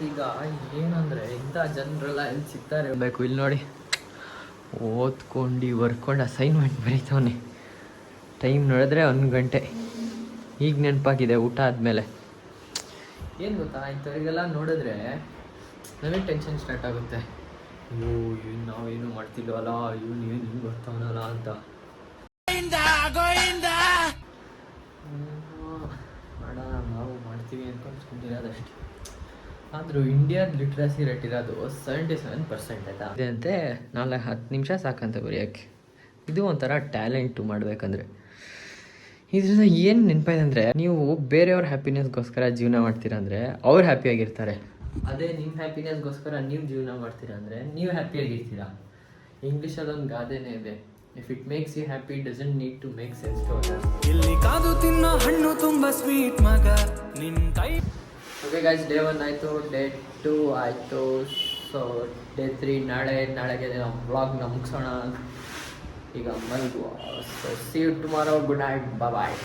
ಈಗ ಏನಂದರೆ ಇಂಥ ಜನರೆಲ್ಲ ಎಲ್ಲಿ ಸಿಗ್ತಾರೆ ಬೇಕು. ಇಲ್ಲಿ ನೋಡಿ, ಓದ್ಕೊಂಡು ಬರ್ಕೊಂಡು ಅಸೈನ್ಮೆಂಟ್ ಬರೀತವನೆ. ಟೈಮ್ ನೋಡಿದ್ರೆ 1 ಗಂಟೆ. ಈಗ ನೆನಪಾಗಿದೆ ಊಟ ಆದಮೇಲೆ. ಏನು ಗೊತ್ತಾ, ಇಂಥವ್ರಿಗೆಲ್ಲ ನೋಡಿದ್ರೆ ನನಗೆ ಟೆನ್ಷನ್ ಸ್ಟಾರ್ಟ್ ಆಗುತ್ತೆ. ಅಯ್ಯೋ ಇವ್ನು ನಾವೇನು ಮಾಡ್ತಿಲ್ವಲ್ಲ, ಇವನು ಏನು ಹಿಂಗೆ ಬರ್ತಾವನಲ್ಲ ಅಂತ. ಮಾಡೋಣ, ನಾವು ಮಾಡ್ತೀವಿ ಅಂದ್ಕೊಂಡು ಅದಷ್ಟೇ. ಆದರೂ ಇಂಡಿಯಾದ ಲಿಟ್ರಸಿ ರೇಟ್ ಇರೋದು 77% ಆಯ್ತಾ. ಇದಂತೆ 4-10 ನಿಮಿಷ ಸಾಕಂತ ಬರೆಯೋಕ್ಕೆ. ಇದು ಒಂಥರ ಟ್ಯಾಲೆಂಟು ಮಾಡಬೇಕಂದ್ರೆ. ಇದರಿಂದ ಏನು ನೆನಪಾಯ್ತು ಅಂದರೆ, ನೀವು ಬೇರೆಯವ್ರ ಹ್ಯಾಪಿನೆಸ್ಗೋಸ್ಕರ ಜೀವನ ಮಾಡ್ತೀರಾ ಅಂದರೆ ಅವ್ರು ಹ್ಯಾಪಿಯಾಗಿರ್ತಾರೆ. ಅದೇ ನಿಮ್ಮ ಹ್ಯಾಪಿನೆಸ್ಗೋಸ್ಕರ ನೀವು ಜೀವನ ಮಾಡ್ತೀರಾ ಅಂದರೆ ನೀವು ಹ್ಯಾಪಿಯಾಗಿರ್ತೀರಾ. ಇಂಗ್ಲೀಷಲ್ಲೊಂದು ಗಾದೆನೇ ಇದೆ, if it makes you happy it doesn't need to make sense to others. ಇಲ್ಲಿ ಕಾದು ತಿನ್ನೋ ಹಣ್ಣು ತುಂಬ ಸ್ವೀಟ್ ಮಗ ನಿನ್ನ ಟೈಪ್. ಓಕೆ ಗೈಸ್, ಡೇ 1 ಆಯಿತು, ಡೇ 2 ಆಯಿತು. ಸೊ ಡೇ 3 ನಾಳೆಗೆ ನಾವು ವ್ಲಾಗ್ನ ಮುಗಿಸೋಣ. ಈಗ ಮಲ್ಗುವ. So see you tomorrow. Good night, bye.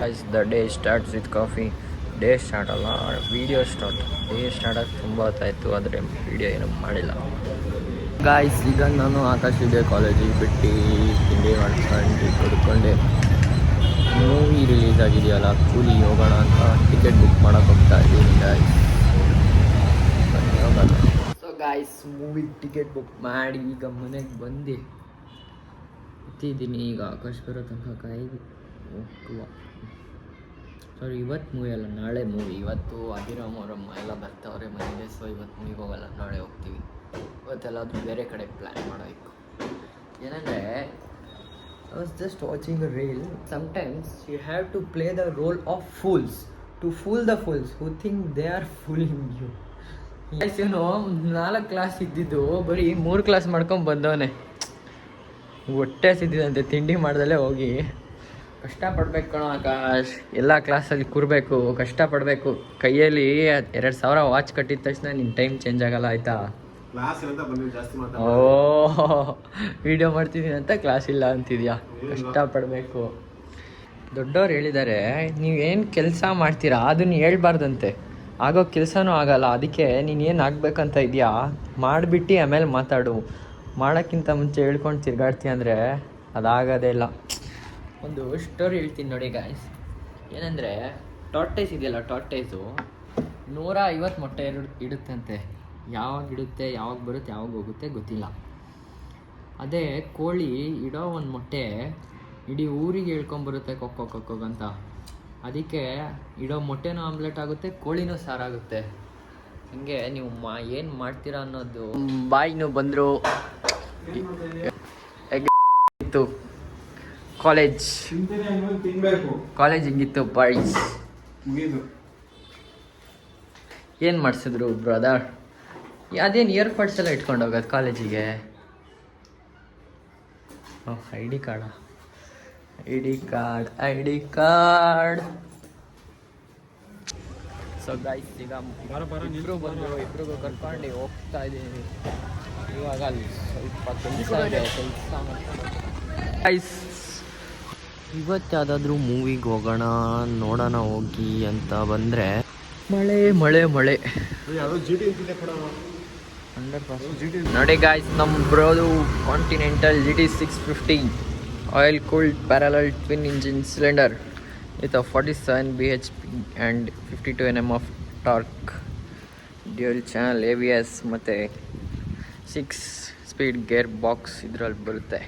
Guys, the day starts with coffee. Day start ಅಲ್ಲ, ವೀಡಿಯೋ ಸ್ಟಾರ್ಟ್. ಡೇ ಸ್ಟಾರ್ಟ್ ಆಗಿ ತುಂಬ ಹೊತ್ತಾಯಿತು, ಆದರೆ ವೀಡಿಯೋ ಏನೂ ಮಾಡಿಲ್ಲ. ಗಾಯ್ಸ್, ಈಗ ನಾನು ಆಕಾಶ್ ವಿದ್ಯಾ ಕಾಲೇಜಿಗೆ ಬಿಟ್ಟು ತಿಂಡಿ ಮಾಡ್ಕೊಂಡು ಕುಡ್ಕೊಂಡೆ. ಮೂವಿ ರಿಲೀಸ್ ಆಗಿದೆಯಲ್ಲ, ಕೂಲಿ ಹೋಗೋಣ ಅಂತ ಟಿಕೆಟ್ ಬುಕ್ ಮಾಡೋಕೆ ಹೋಗ್ತಾ ಇದ್ದೀನಿ ಗಾಯ್ಸ್. ಹೋಗೋಣ. So guys, movie ticket book ಮಾಡಿ ಈಗ ಮನೆಗೆ ಬಂದು ಇದ್ದೀನಿ. ಈಗ ಆಕಾಶ್ ಬರೋ ತನಕ ಕಾಯ್ದು ಹೋಗುವ. ಸಾರಿ, ಇವತ್ತು ಮೂವಿ ಅಲ್ಲ, ನಾಳೆ ಮೂವಿ. ಇವತ್ತು ಅಭಿರಾಮ್ ಅವರಮ್ಮ ಎಲ್ಲ ಬರ್ತಾವ್ರೆ ಮನೆಗೆ. ಸೊ ಇವತ್ತು ಮೂವಿಗೆ ಹೋಗಲ್ಲ, ನಾಳೆ ಹೋಗ್ತೀವಿ. ಇವತ್ತೆಲ್ಲಾದರೂ ಬೇರೆ ಕಡೆ ಪ್ಲ್ಯಾನ್ ಮಾಡೋಬೇಕು. ಏನಂದರೆ, I was just watching a reel. Sometimes you have to play the role of fools to fool the fools who think they are fooling you. Yes, you know, 4 class ಇದ್ದಿದ್ದು ಬರೀ 3 class ಮಾಡ್ಕೊಂಡು ಬಂದವನೇ. ಹೊಟ್ಟೆ ಸಿದ್ದಿದಂತೆ ತಿಂಡಿ ಮಾಡ್ದಲ್ಲೇ ಹೋಗಿ. ಕಷ್ಟಪಡ್ಬೇಕು ಕಣೋ ಆಕಾಶ್, ಎಲ್ಲ ಕ್ಲಾಸಲ್ಲಿ ಕೂರಬೇಕು, ಕಷ್ಟಪಡಬೇಕು. ಕೈಯಲ್ಲಿ 2000 ವಾಚ್ ಕಟ್ಟಿದ ತಕ್ಷಣ ನಿನ್ನ ಟೈಮ್ ಚೇಂಜ್ ಆಗಲ್ಲ, ಆಯಿತಾ? ವಿಡಿಯೋ ಮಾಡ್ತಿದ್ದೀನಿ ಅಂತ ಕ್ಲಾಸ್ ಇಲ್ಲ ಅಂತಿದ್ಯಾ? ಕಷ್ಟಪಡಬೇಕು. ದೊಡ್ಡವ್ರು ಹೇಳಿದ್ದಾರೆ, ನೀವೇನು ಕೆಲಸ ಮಾಡ್ತೀರಾ ಅದನ್ನು ಹೇಳ್ಬಾರ್ದಂತೆ. ಆಗೋ ಕೆಲಸನೂ ಆಗಲ್ಲ. ಅದಕ್ಕೆ ನೀನು ಏನು ಆಗಬೇಕಂತ ಇದೆಯಾ ಮಾಡಿಬಿಟ್ಟು ಆಮೇಲೆ ಮಾತಾಡು. ಮಾಡೋಕ್ಕಿಂತ ಮುಂಚೆ ಹೇಳ್ಕೊಂಡು ತಿರ್ಗಾಡ್ತೀಯ ಅಂದರೆ ಅದಾಗೋದೇ ಇಲ್ಲ. ಒಂದು ಸ್ಟೋರಿ ಹೇಳ್ತೀನಿ ನೋಡಿ ಗಾಯ್ಸ್. ಏನಂದರೆ, ಟಾರ್ಟೈಸ್ ಇದೆಯಲ್ಲ, ಟಾರ್ಟೈಸು 150 ಮೊಟ್ಟೆ ಇಡುತ್ತಂತೆ. ಯಾವಾಗ ಇಡುತ್ತೆ, ಯಾವಾಗ ಬರುತ್ತೆ, ಯಾವಾಗ ಹೋಗುತ್ತೆ ಗೊತ್ತಿಲ್ಲ. ಅದೇ ಕೋಳಿ ಇಡೋ ಒಂದು ಮೊಟ್ಟೆ ಇಡೀ ಊರಿಗೆ ಹೇಳ್ಕೊಂಬರುತ್ತೆ ಕೊಕ್ಕೋಗಂತ. ಅದಕ್ಕೆ ಇಡೋ ಮೊಟ್ಟೆನೂ ಆಮ್ಲೆಟ್ ಆಗುತ್ತೆ, ಕೋಳಿನೂ ಸಾರಾಗುತ್ತೆ. ಹೀಗೆ ನೀವು ಏನು ಮಾಡ್ತೀರಾ ಅನ್ನೋದು. ಬಾಯಿನೂ ಬಂದರು ಇತ್ತು. ಕಾಲೇಜ್ ಹಿಂಗಿತ್ತು ಬಾಯ್ಸ್. ಏನು ಮಾಡಿಸಿದ್ರು ಬ್ರದರ್? ಅದೇನು ಇಯರ್ಫಡ್ಸ್ ಎಲ್ಲ ಇಟ್ಕೊಂಡು ಹೋಗೋದು ಕಾಲೇಜಿಗೆ? I D card. So guys, ಈಗ ಇಬ್ಬರು ಬಂದರು, ಇಬ್ರಿಗೂ ಕರ್ಕೊಂಡು ಹೋಗ್ತಾ ಇದ್ದೀನಿ. ಇವಾಗ ಅಲ್ಲಿ ಸ್ವಲ್ಪ ಕೆಲಸ ಇದೆ, ಕೆಲಸ ಗೈಸ್. ಇವತ್ತು ಯಾವುದಾದ್ರೂ ಮೂವಿಗೆ ಹೋಗೋಣ, ನೋಡೋಣ ಹೋಗಿ ಅಂತ ಬಂದರೆ ಮಳೆ ನೋಡಿ ಗಾಯ್ಸ್. ನಮ್ಮ ಬ್ರೋದು Continental GT 650 oil cooled parallel twin engine cylinder with 47 bhp and 52 Nm of torque, dual channel ABS ಮತ್ತು 6 ಸ್ಪೀಡ್ ಗೇರ್ ಬಾಕ್ಸ್ ಇದರಲ್ಲಿ ಬರುತ್ತೆ.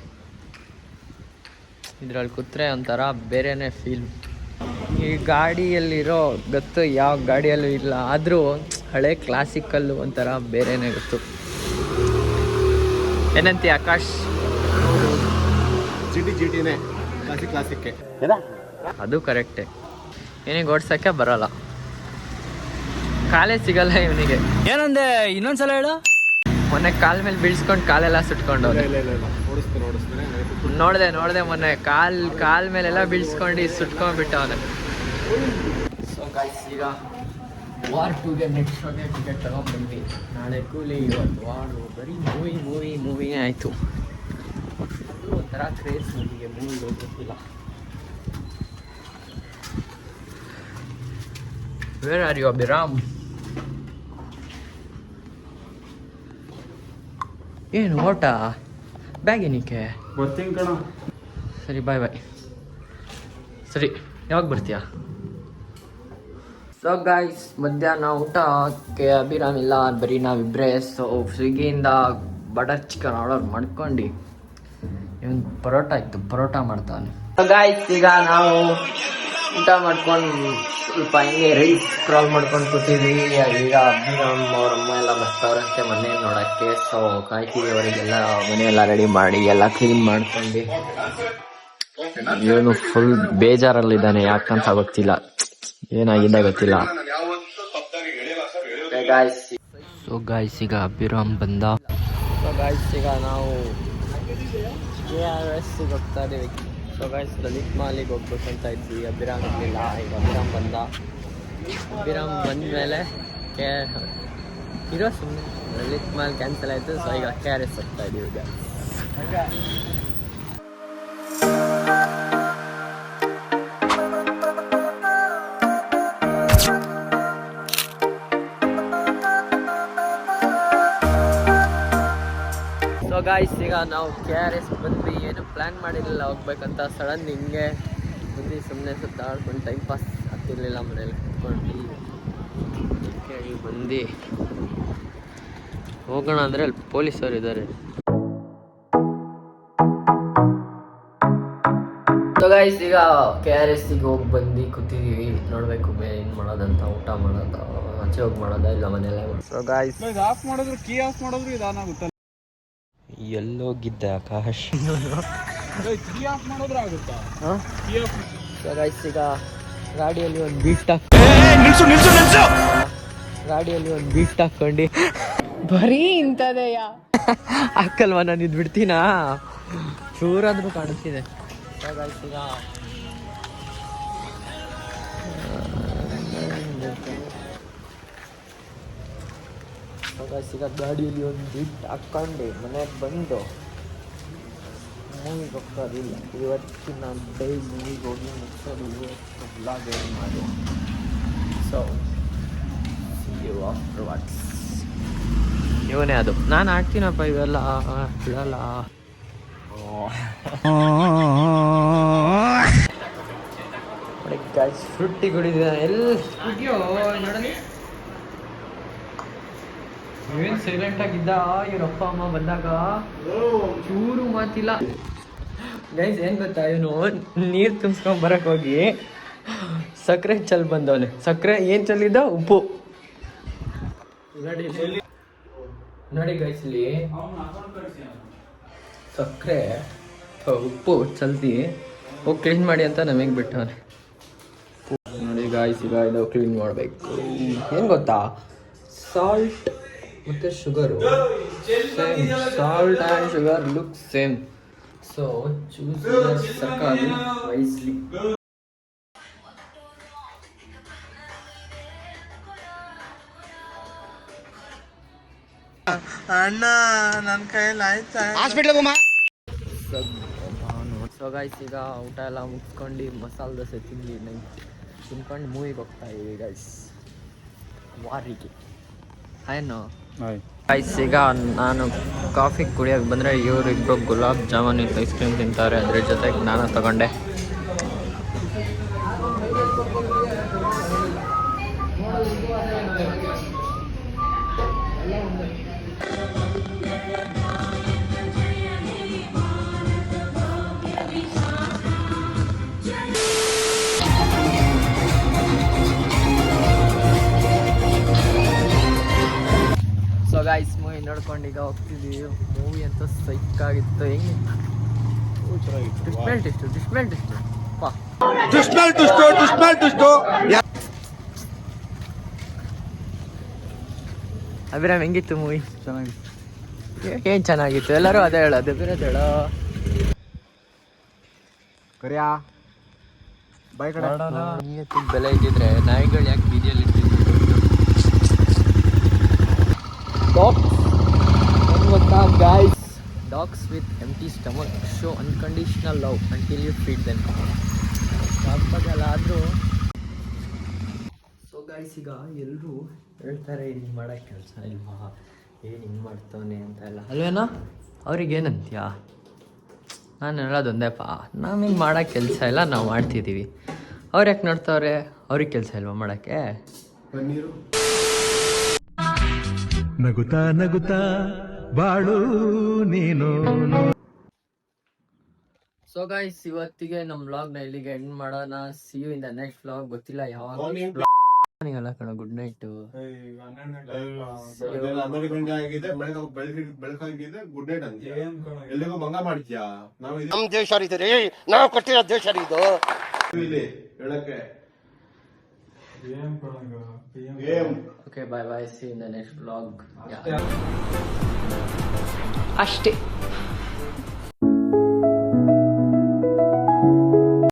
ಇದರಲ್ಲಿ ಕೂತ್ರೆ ಒಂಥರ ಬೇರೆಯೇ ಫೀಲ್. ಈ ಗಾಡಿಯಲ್ಲಿರೋ ಗೊತ್ತು ಯಾವ ಗಾಡಿಯಲ್ಲೂ ಇಲ್ಲ, ಆದರೂ ಹಳೆ ಕ್ಲಾಸಿಕಲ್ಲು ಒಂಥರ ಬೇರೆಯೇ ಗೊತ್ತು. ಏನಂತೀಯ ಆಕಾಶ್? GTನೇ ಕ್ಲಾಸಿಕ್ಕೆ. ಅದು ಕರೆಕ್ಟೇ. ಏನಿಗೆ ಓಡ್ಸೋಕ್ಕೆ ಬರೋಲ್ಲ, ಕಾಲೇ ಸಿಗಲ್ಲ ಇವನಿಗೆ. ಏನಂದೆ ಇನ್ನೊಂದ್ಸಲ ಹೇಳು. ಮೊನ್ನೆ ಕಾಲ ಮೇಲೆ ಬೀಳ್ಸ್ಕೊಂಡು ಕಾಲೆಲ್ಲ ಸುಟ್ಕೊಂಡು ನೋಡಿದೆ ಮೊನ್ನೆ ಕಾಲ್ ಮೇಲೆಲ್ಲ ಬೀಳ್ಸ್ಕೊಂಡು ಸುಟ್ಕೊಂಡ್ಬಿಟ್ಟ ಅವನು. ಸೊ ಗೈಸ್, ಈಗ ವಾರ್ 2ಗೆ ನೆಕ್ಸ್ಟ್ ಶೋಗೆ ಟಿಕೆಟ್ ತಗೊಂಡ್ಬಂದ್ವಿ. ನಾಳೆ ಕೂಲಿ, ಇವತ್ತು ವಾರು. ಬರೀ ಮೂವಿನೇ ಆಯಿತು. ಒಂಥರ ಕ್ರೇಜ್ ಮೂವಿಗೆ ಹೋಗ್ತಿಲ್ಲ. Where are you Abhiram? ಏನು ಓಟ ಬ್ಯಾಗ್ ಏನಕ್ಕೆ ಬರ್ತೀನಿ ಕಣ. ಸರಿ ಬಾಯ್ ಬಾಯ್. ಸರಿ ಯಾವಾಗ ಬರ್ತೀಯಾ? ಸೊ ಗಾಯ್ಸ್, ಮಧ್ಯಾಹ್ನ ಊಟಕ್ಕೆ ಅಭಿರಾಮ್ ಇಲ್ಲ, ಬರೀ ನಾವಿಬ್ಬರೇ. ಸೊ ಸ್ವಿಗ್ಗಿಯಿಂದ ಬಟರ್ ಚಿಕನ್ ಆರ್ಡರ್ ಮಾಡ್ಕೊಂಡು ಇವನ್ ಪರೋಟ ಇತ್ತು, ಪರೋಟ ಮಾಡ್ತಾನೆ. ಸೊ ಗಾಯ್ಸ್, ಈಗ ನಾವು ಊಟ ಮಾಡ್ಕೊಂಡು ಸ್ವಲ್ಪ ಹಿಂಗೆ ರೈಸ್ ಸ್ಕ್ರಾಲ್ ಮಾಡ್ಕೊಂಡು ಕೂತಿದ್ವಿ. ಈಗ ಅಭಿರಾಮ್ ಅವ್ರ ಅಮ್ಮ ಎಲ್ಲ ಬರ್ತಾವ್ರಂತೆ ಮನೆ ನೋಡೋಕ್ಕೆ. ಸೊ ಕಾಯ್ತೀವಿ ಅವರಿಗೆಲ್ಲ ಮನೆಯೆಲ್ಲ ರೆಡಿ ಮಾಡಿ ಎಲ್ಲ ಕ್ಲೀನ್ ಮಾಡ್ಕೊಂಡು. ಇವನು ಫುಲ್ ಬೇಜಾರಲ್ಲಿದ್ದಾನೆ, ಯಾಕಂತ ಗೊತ್ತಿಲ್ಲ, ಏನಾಗಿದೆ ಗೊತ್ತಿಲ್ಲ. ಸೊ ಗಾಯ್ಸ್, ಈಗ ಅಭಿರಾಮ್ ಬಂದ. ಸೊ ಗಾಯ್ಸ್, ಈಗ ನಾವು KRS ಹೋಗ್ತಾ ಇದೀವಿ. ಸೊ ಗಾಯ್ಸ್, ಲಲಿತ್ ಮಾಲಿಗೆ ಹೋಗ್ಬೇಕಂತ ಇದ್ವಿ, ಅಭಿರಾಮ್ ಇರಲಿಲ್ಲ. ಈಗ ಅಭಿರಾಮ್ ಬಂದ. ಅಭಿರಾಮ್ ಬಂದಮೇಲೆ ಇರೋ ಸುಮ್ಮನೆ ಲಲಿತ್ ಮಾಲ್ ಕ್ಯಾನ್ಸಲ್ ಆಯಿತು. ಸೊ ಈಗ KRS ಹೋಗ್ತಾ ಇದೀವಿ ಈಗ. ಸೊ ಗಾಯ್ಸ್, ಈಗ ನಾವು KRS ಬಂದ್ವಿ. ಏನು ಪ್ಲ್ಯಾನ್ ಮಾಡಿರಲಿಲ್ಲ ಹೋಗ್ಬೇಕಂತ, ಸಡನ್ ಹಿಂಗೆ ಬಂದು ಸುಮ್ಮನೆ ಸುತ್ತಾಡ್ಕೊಂಡು ಟೈಮ್ ಪಾಸ್ ಆಗ್ತಿರ್ಲಿಲ್ಲ, ಮನೇಲಿ ಕುತ್ಕೊಂಡು ಕೇಳಿ ಬಂದು ಹೋಗೋಣ ಅಂದರೆ ಅಲ್ಲಿ ಪೊಲೀಸರು ಇದ್ದಾರೆ. ಸೊ ಗಾಯ್ಸ್, ಈಗ KRSಗೆ ಹೋಗಿ ಬಂದು ಕೂತಿದ್ದೀವಿ. ನೋಡಬೇಕು ಏನು ಮಾಡೋದಂತ, ಊಟ ಮಾಡೋದ, ಆಚೆ ಹೋಗಿ ಮಾಡೋದ, ಇಲ್ಲ ಮನೆಯಲ್ಲೇ. ಸೊ ಗಾಯ್ಸ್, ಆಫ್ ಮಾಡಿದ್ರು, ಕೀ ಆಫ್ ಮಾಡಿದ್ರು ಇದು ಆನ್ ಆಗುತ್ತೆ. ಎಲ್ಲೋಗಿದ್ದೆ ಆಕಾಶ್? ಕೀ ಆಫ್ ಮಾಡಿದ್ರೆ ಆಗುತ್ತಾ? ಸೊ ಗಾಯ್ಸ್, ಈಗ ಗಾಡಿಯಲ್ಲಿ ಒಂದು ಬೀಟ್ ಹಾಕೊಂಡು ಬರೀ ಇಂಥದೆಯ ಹಾಕಲ್ವ, ನಾನು ಇದು ಬಿಡ್ತೀನಾ? ಚೂರಾದ್ರೂ ಕಾಣಿಸ್ತಿದೆ. ಸೊ ಗಾಯ್ಸ್, ಈಗ ಗಾಡಿಯಲ್ಲಿ ಒಂದು ಬೀಟ್ ಹಾಕ್ಕೊಂಡು ಮನೆಗೆ ಬಂದು ಮೂವಿಗೆ ಹೋಗ್ತಾರಿಲ್ಲ. ಇವತ್ತಿನ ಡೇ ಮೂವಿಗೆ ಹೋಗಿ ಮುಗಿಸೋದು, ಇವತ್ತು ಬ್ಲಾಗ್ ಏನು ಮಾಡಿ. ಸೊ ಆಫ್ಟರ್ ವಾಟ್ಸ್ ಇವನೇ ಅದು. ನಾನು ಆಡ್ತೀನಪ್ಪ ಇವೆಲ್ಲ ಬಿಡಲ್ಲ. ಗಾಯ್ಸ್, ಫ್ರೂಟಿ ಕುಡಿದಿದ್ದಾನೆ ಎಲ್ಲಿ ನೋಡಲಿ. ಏನ್ ಸೈಲೆಂಟ್ ಆಗಿದ್ದ ಇವ್ರ ಅಪ್ಪ ಅಮ್ಮ ಬಂದಾಗ, ಚೂರು ಮಾತಿಲ್ಲ. ಗೈಸ್, ಏನ್ ಗೊತ್ತಾ, ಇವನು ನೀರು ತುಂಬಿಸ್ಕೊಂಡ್ ಬರಕ್ ಹೋಗಿ ಸಕ್ಕರೆ ಚೆಲ್ ಬಂದವನೆ. ಸಕ್ಕರೆ ಏನ್ ಚೆಲ್ಲಿದ್ದ? ಉಪ್ಪು. ನೋಡಿ ಗೈಸ್, ಇಲ್ಲಿ ಸಕ್ಕರೆ ಉಪ್ಪು ಚಲ್ತಿ ಹೋಗಿ ಕ್ಲೀನ್ ಮಾಡಿ ಅಂತ ನಮಗೆ ಬಿಟ್ಟವನೆ. ನೋಡಿ ಗಾಯ್ಸ್, ಈಗ ಇದು ಕ್ಲೀನ್ ಮಾಡಬೇಕು. ಏನು ಗೊತ್ತಾ, ಸಾಲ್ಟ್ ಮತ್ತು sugar same. Salt and sugar look same. So choose circle wisely. ಅಣ್ಣ ನನ್ನ ಕೈಯಲ್ಲಿ ಆಯ್ತಾ ಹಾಸ್ಪಿಟ್ಲಿಗೆ ಹೋಗಮ್ಮ. ಸೊ ಗಾಯ್ಸ್, ಈಗ ಊಟ ಎಲ್ಲ ಮುಗಿಸ್ಕೊಂಡು ಮಸಾಲೆ ದೋಸೆ ತಿನ್ಕೊಂಡು ಮೂವಿಗೆ ಹೋಗ್ತಾ ಇದೀವಿ ಗೈಸ್, ವಾರಿಗೆ. ಏನು ಗೈಸ್, ಈಗ ನಾನು ಕಾಫಿ ಕುಡಿಯೋಕೆ ಬಂದರೆ ಇವರಿಬ್ಬರು ಗುಲಾಬ್ ಜಾಮೂನ್ ಐಸ್ ಕ್ರೀಮ್ ತಿಂತಾರೆ. ಅದ್ರ ಜೊತೆಗೆ ನಾನು ತಗೊಂಡೆ. ಸೊ ಗೈಸ್, ಮೂವಿ ನೋಡ್ಕೊಂಡು ಈಗ ಹೋಗ್ತಿದ್ದೀವಿ. ಮೂವಿ ಅಂತ ಸೈಕಾಗಿತ್ತು. ಹೆಂಗೆ ಡಿಸ್ಮೆಲ್ಟ್ ಎಷ್ಟು ಅಭಿರಾಮ್, ಹೆಂಗಿತ್ತು ಮೂವಿ? ಚೆನ್ನಾಗಿತ್ತು. ಏನು ಚೆನ್ನಾಗಿತ್ತು? ಎಲ್ಲರೂ ಅದೇ ಹೇಳೋದು, ಬೇರೆ ಹೇಳೋ. ಕರಿಯಾ ಬೈ ಕಡೆ ಬೆಲೆ ಇದ್ದಿದ್ರೆ ನಾಯಿಗಳು ಯಾಕೆ ಬೀದಿಯಲ್ಲಿ ಇರ್ತಿದ್ರು? Guys, dogs with empty stomach show unconditional love until you feed them. ಹಬ್ಬದಲ್ಲ ಆದರೂ. ಸೊ ಗೈಸ್, ಈಗ ಎಲ್ಲರೂ ಹೇಳ್ತಾರೆ, ಇಲ್ಲಿ ಮಾಡೋಕ್ಕೆ ಕೆಲಸ ಇಲ್ವಾ, ಏನು ಹಿಂಗೆ ಮಾಡ್ತವನೆ ಅಂತ ಎಲ್ಲ ಅಲ್ವೇನೋ ಅವ್ರಿಗೇನಂತೀಯಾ? ನಾನು ಹೇಳೋದೊಂದೇಪ್ಪ, ನಮಗೆ ಮಾಡೋಕ್ಕೆ ಕೆಲಸ ಇಲ್ಲ, ನಾವು ಮಾಡ್ತಿದ್ದೀವಿ. ಅವ್ರು ಯಾಕೆ ನೋಡ್ತವ್ರೆ? ಅವ್ರಿಗೆ ಕೆಲಸ ಇಲ್ವಾ ಮಾಡೋಕ್ಕೆ? ನಗುತ್ತಾ ನಗುತ್ತಾ ಬಾಳು ನೀನು. ಸೊ ಗೈಸ್, ಇವತ್ತಿಗೆ ನಮ್ಮ ವ್ಲಾಗ್ನ ಇಲ್ಲಿಗೆ ಎಂಡ್ ಮಾಡೋಣ. See you in the next vlog. ಗೊತ್ತಿಲ್ಲ ಯಾವಾಗ ಅಲ್ಲ ಕಣ. Good night. ಬೆಳಕಾಗಿದೆ ಗುಡ್ ನೈಟ್ ಅಂತ ಎಲ್ಲಿಗೂ ಭಂಗ ಮಾಡ್ತೀಯಾ? ನಮ್ ದೇಶ ರೀ, ನಾವು ಕೊಟ್ಟಿರೋ ದೇಶ ಇದು. ಇಲ್ಲಿ ಹೇಳಕ್ಕೆ okay, bye bye. See in the next vlog. ಅಷ್ಟೇ.